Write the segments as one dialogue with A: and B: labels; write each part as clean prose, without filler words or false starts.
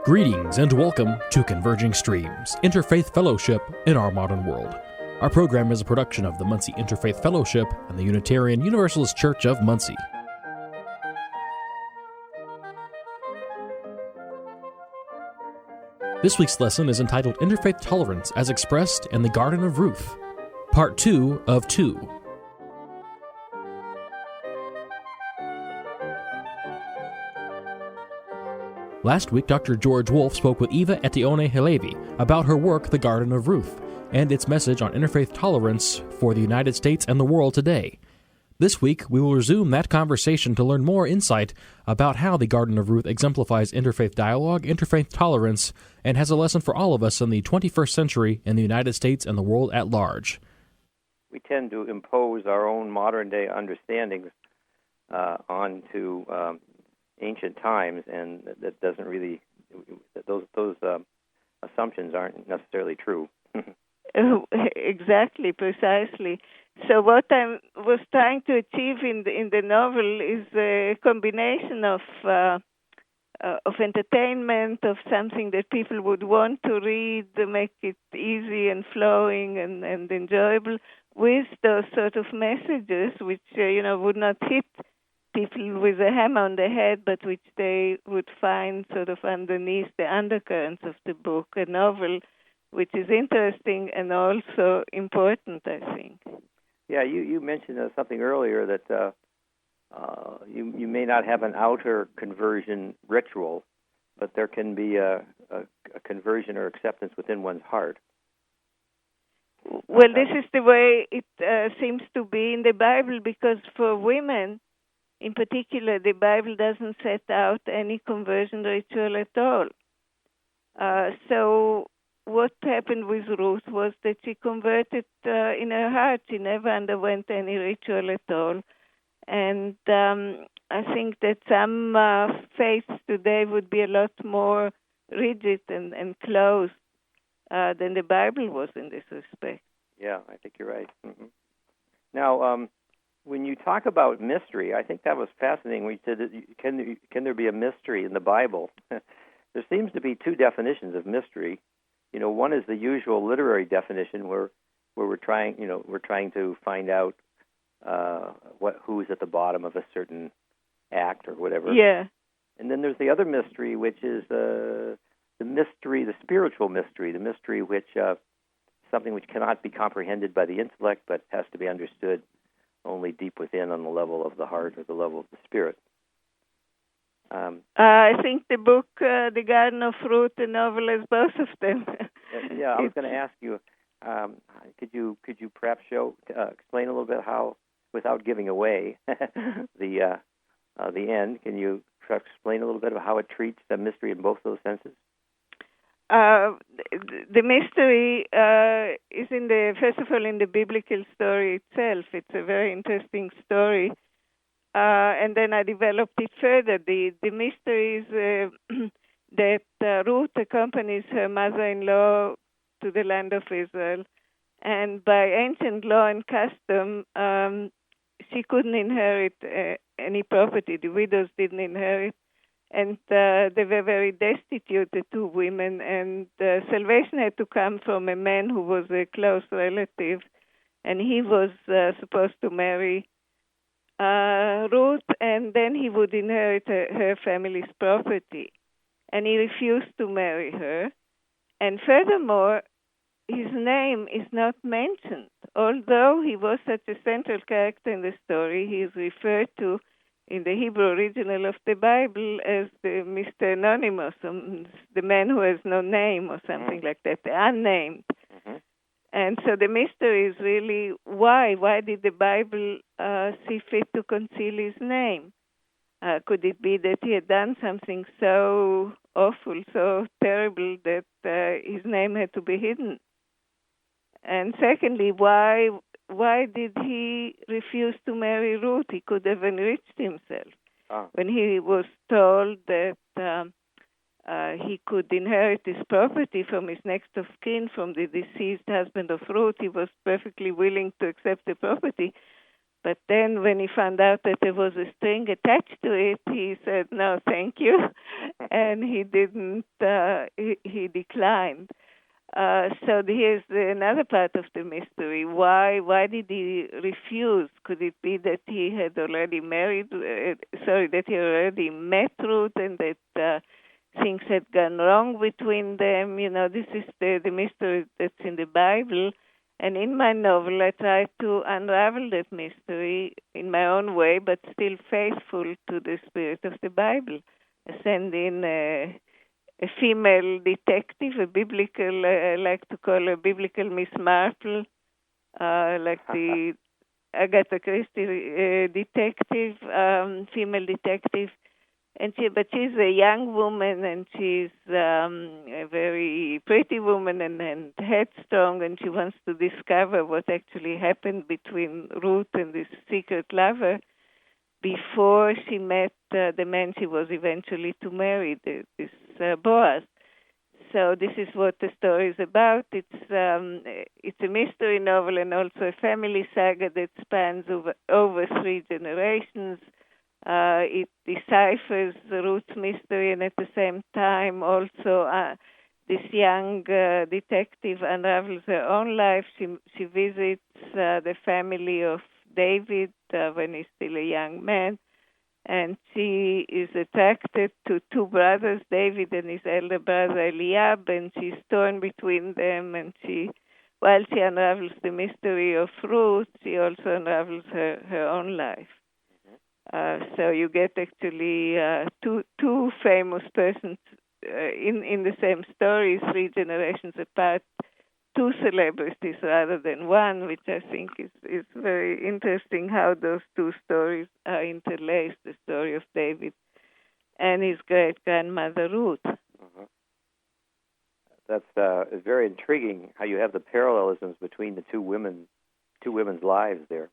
A: Greetings and welcome to Converging Streams, Interfaith Fellowship in Our Modern World. Our program is a production of the Muncie Interfaith Fellowship and the Unitarian Universalist Church of Muncie. This week's lesson is entitled Interfaith Tolerance as Expressed in the Garden of Ruth, Part 2 of 2. Last week, Dr. George Wolfe spoke with Eva Etzioni-Halevy about her work, The Garden of Ruth, and its message on interfaith tolerance for the United States and the world today. This week, we will resume that conversation to learn more insight about how the Garden of Ruth exemplifies interfaith dialogue, interfaith tolerance, and has a lesson for all of us in the 21st century in the United States and the world at large.
B: We tend to impose our own modern-day understandings onto ancient times, and that doesn't really, those assumptions aren't necessarily true.
C: Exactly, precisely. So what I was trying to achieve in the novel is a combination of entertainment, of something that people would want to read, to make it easy and flowing and enjoyable, with those sort of messages which would not hit people with a hammer on the head, but which they would find sort of underneath the undercurrents of the book, a novel which is interesting and also important, I think.
B: Yeah, you mentioned something earlier that you may not have an outer conversion ritual, but there can be a conversion or acceptance within one's heart.
C: Well, this is the way it seems to be in the Bible, because for women, in particular, the Bible doesn't set out any conversion ritual at all. So what happened with Ruth was that she converted in her heart. She never underwent any ritual at all. And I think that some faiths today would be a lot more rigid and closed than the Bible was in this respect.
B: Yeah, I think you're right. Mm-hmm. Now, when you talk about mystery, I think that was fascinating. We said, can there be a mystery in the Bible? There seems to be two definitions of mystery. One is the usual literary definition, where we're trying to find out who's at the bottom of a certain act or whatever.
C: Yeah.
B: And then there's the other mystery, which is the mystery, the spiritual mystery, the mystery which something which cannot be comprehended by the intellect, but has to be understood only deep within on the level of the heart or the level of the spirit.
C: I think the book, The Garden of Ruth, the novel, is both of them.
B: Yeah, I was going to ask you, could you perhaps explain a little bit how, without giving away the end, can you perhaps explain a little bit of how it treats the mystery in both those senses?
C: The mystery is first of all, in the biblical story itself. It's a very interesting story. And then I developed it further. The mystery is that Ruth accompanies her mother-in-law to the land of Israel. And by ancient law and custom, she couldn't inherit any property. The widows didn't inherit. And they were very destitute, the two women, and salvation had to come from a man who was a close relative, and he was supposed to marry Ruth, and then he would inherit her family's property. And he refused to marry her. And furthermore, his name is not mentioned. Although he was such a central character in the story, he is referred to in the Hebrew original of the Bible as the Mr. Anonymous, the man who has no name or something like that, the unnamed. Mm-hmm. And so the mystery is really why did the Bible see fit to conceal his name? Could it be that he had done something so awful, so terrible that his name had to be hidden? And secondly, why did he refuse to marry Ruth? He could have enriched himself. When he was told that he could inherit his property from his next of kin, from the deceased husband of Ruth, he was perfectly willing to accept the property. But then when he found out that there was a string attached to it, he said, no, thank you. And he didn't, he declined. So here's another part of the mystery. Why did he refuse? Could it be that he had already that he already met Ruth and that things had gone wrong between them? This is the mystery that's in the Bible. And in my novel, I try to unravel that mystery in my own way, but still faithful to the spirit of the Bible. I send in a female detective, a biblical, I like to call her biblical Miss Marple, like the Agatha Christie detective, female detective. But she's a young woman, and she's a very pretty woman and headstrong, and she wants to discover what actually happened between Ruth and this secret lover before she met the man she was eventually to marry, this Boaz. So this is what the story is about. It's a mystery novel and also a family saga that spans over 3 generations. It deciphers Ruth's mystery, and at the same time also this young detective unravels her own life. She visits the family of David when he's still a young man, and she is attracted to 2 brothers, David and his elder brother Eliab, and she's torn between them. And while she unravels the mystery of Ruth, she also unravels her own life. So you get actually two famous persons in the same story, 3 generations apart, 2 celebrities rather than one, which I think is very interesting how those 2 stories are interlaced, the story of David and his great-grandmother Ruth.
B: Uh-huh. That's very intriguing how you have the parallelisms between the two women's lives there.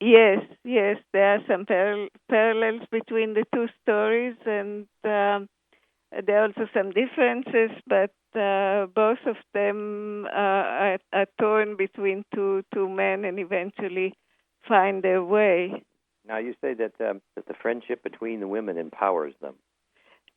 C: Yes, there are some parallels between the 2 stories, and there are also some differences, but both of them are torn between two men and eventually find their way.
B: Now, you say that the friendship between the women empowers them.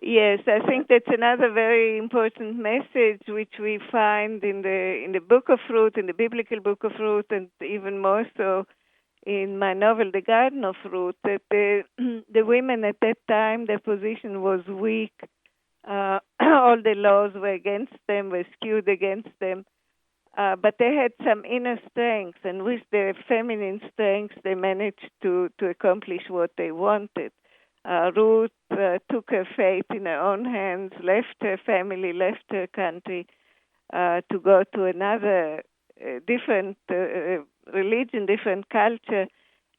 C: Yes, I think that's another very important message which we find in the Book of Ruth, in the biblical Book of Ruth, and even more so in my novel, The Garden of Ruth, that the women at that time, their position was weak. All the laws were against them, were skewed against them. But they had some inner strength, and with their feminine strength, they managed to accomplish what they wanted. Ruth took her fate in her own hands, left her family, left her country to go to another different religion, different culture,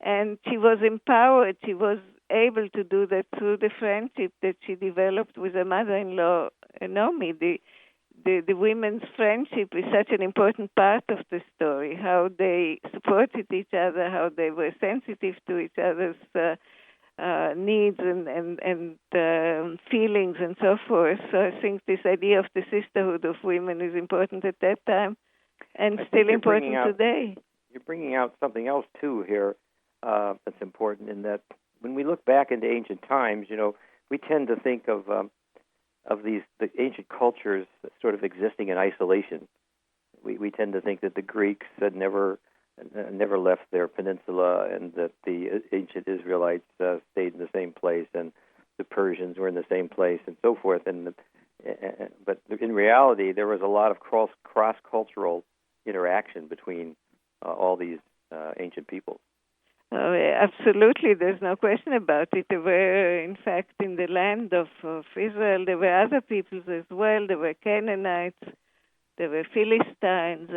C: and she was empowered. She was able to do that through the friendship that she developed with her mother-in-law, Naomi. The women's friendship is such an important part of the story, how they supported each other, how they were sensitive to each other's needs and feelings and so forth. So I think this idea of the sisterhood of women is important at that time and still important today.
B: You're bringing out something else, too, here that's important, in that when we look back into ancient times, we tend to think of the ancient cultures sort of existing in isolation. We tend to think that the Greeks had never left their peninsula, and that the ancient Israelites stayed in the same place, and the Persians were in the same place, and so forth. But in reality, there was a lot of cross-cultural interaction between all these ancient peoples.
C: Oh, absolutely, there's no question about it. There were, in fact, in the land of Israel, there were other peoples as well. There were Canaanites, there were Philistines,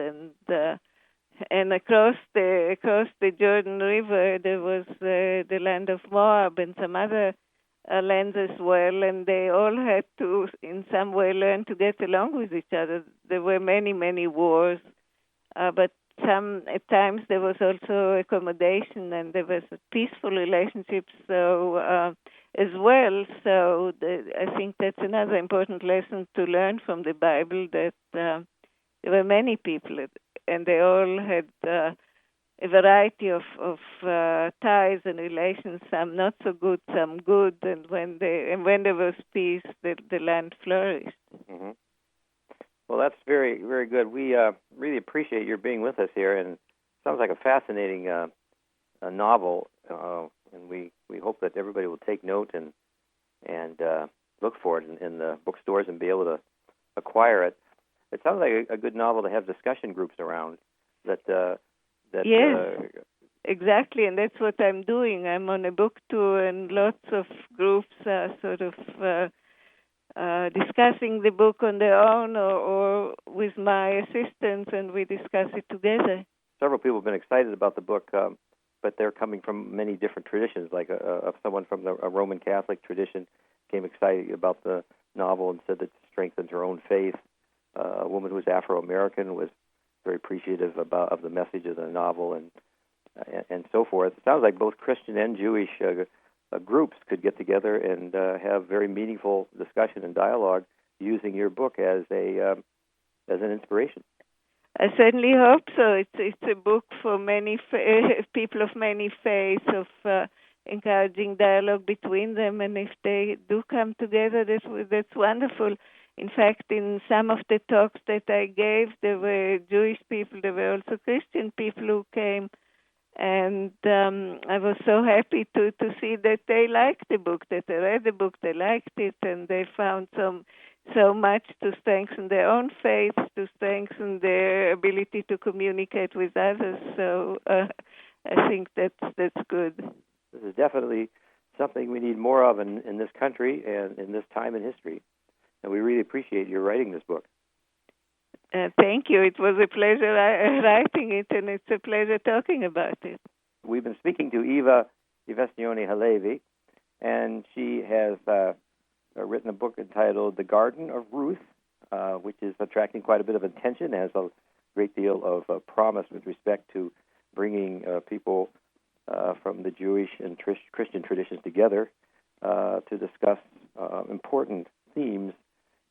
C: and across the Jordan River, there was the land of Moab and some other lands as well, and they all had to, in some way, learn to get along with each other. There were many, many wars, but at times there was also accommodation, and there was peaceful relationships as well. So I think that's another important lesson to learn from the Bible, that there were many people, and they all had a variety of ties and relations, some not so good, some good, and when there was peace, the land flourished.
B: Mm-hmm. Well, that's very, very good. We really appreciate your being with us here, and it sounds like a fascinating novel, and we hope that everybody will take note and look for it in the bookstores and be able to acquire it. It sounds like a good novel to have discussion groups around.
C: Yes, exactly, and that's what I'm doing. I'm on a book tour, and lots of groups are sort of discussing the book on their own or with my assistants, and we discuss it together.
B: Several people have been excited about the book, but they're coming from many different traditions. Like someone from a Roman Catholic tradition came excited about the novel and said that it strengthened her own faith. A woman who was Afro-American was very appreciative of the message of the novel and so forth. It sounds like both Christian and Jewish groups could get together and have very meaningful discussion and dialogue using your book as an inspiration.
C: I certainly hope so. It's a book for many people of many faiths, of encouraging dialogue between them, and if they do come together, that's wonderful. In fact, in some of the talks that I gave, there were Jewish people, there were also Christian people who came, and I was so happy to see that they liked the book, that they read the book, they liked it, and they found so much to strengthen their own faith, to strengthen their ability to communicate with others. So I think that's good.
B: This is definitely something we need more of in this country and in this time in history. And we really appreciate your writing this book.
C: Thank you. It was a pleasure writing it, and it's a pleasure talking about it.
B: We've been speaking to Eva Etzioni-Halevy, and she has written a book entitled The Garden of Ruth, which is attracting quite a bit of attention, has a great deal of promise with respect to bringing people from the Jewish and Christian traditions together to discuss important themes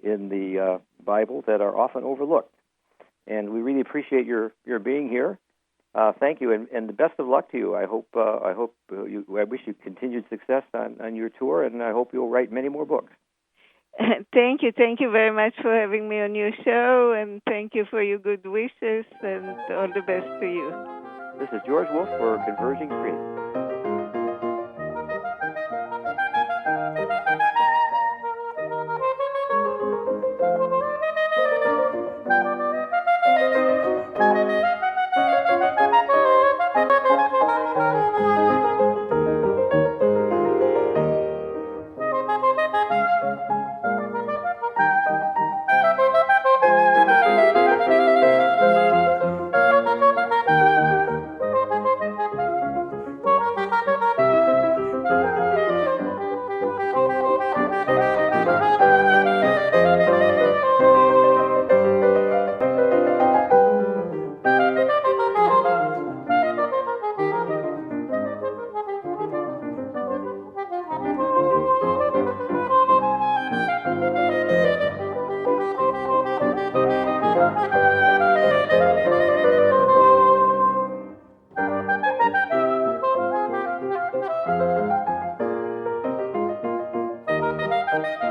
B: in the Bible that are often overlooked. And we really appreciate your being here. Thank you, and the best of luck to you. I wish you continued success on your tour, and I hope you'll write many more books.
C: Thank you very much for having me on your show, and thank you for your good wishes, and all the best to you.
B: This is George Wolfe for Converging Streams.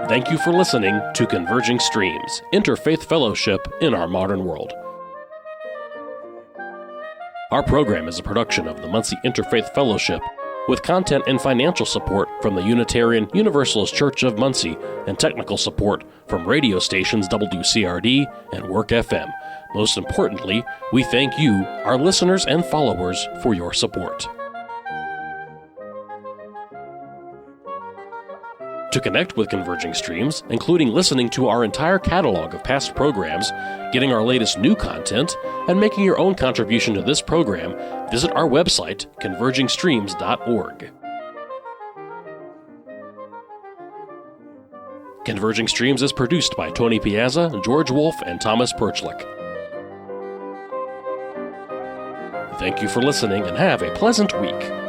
A: Thank you for listening to Converging Streams, Interfaith Fellowship in Our Modern World. Our program is a production of the Muncie Interfaith Fellowship, with content and financial support from the Unitarian Universalist Church of Muncie and technical support from radio stations WCRD and Work FM. Most importantly, we thank you, our listeners and followers, for your support. To connect with Converging Streams, including listening to our entire catalog of past programs, getting our latest new content, and making your own contribution to this program, visit our website, convergingstreams.org. Converging Streams is produced by Tony Piazza, George Wolfe, and Thomas Perchlik. Thank you for listening, and have a pleasant week.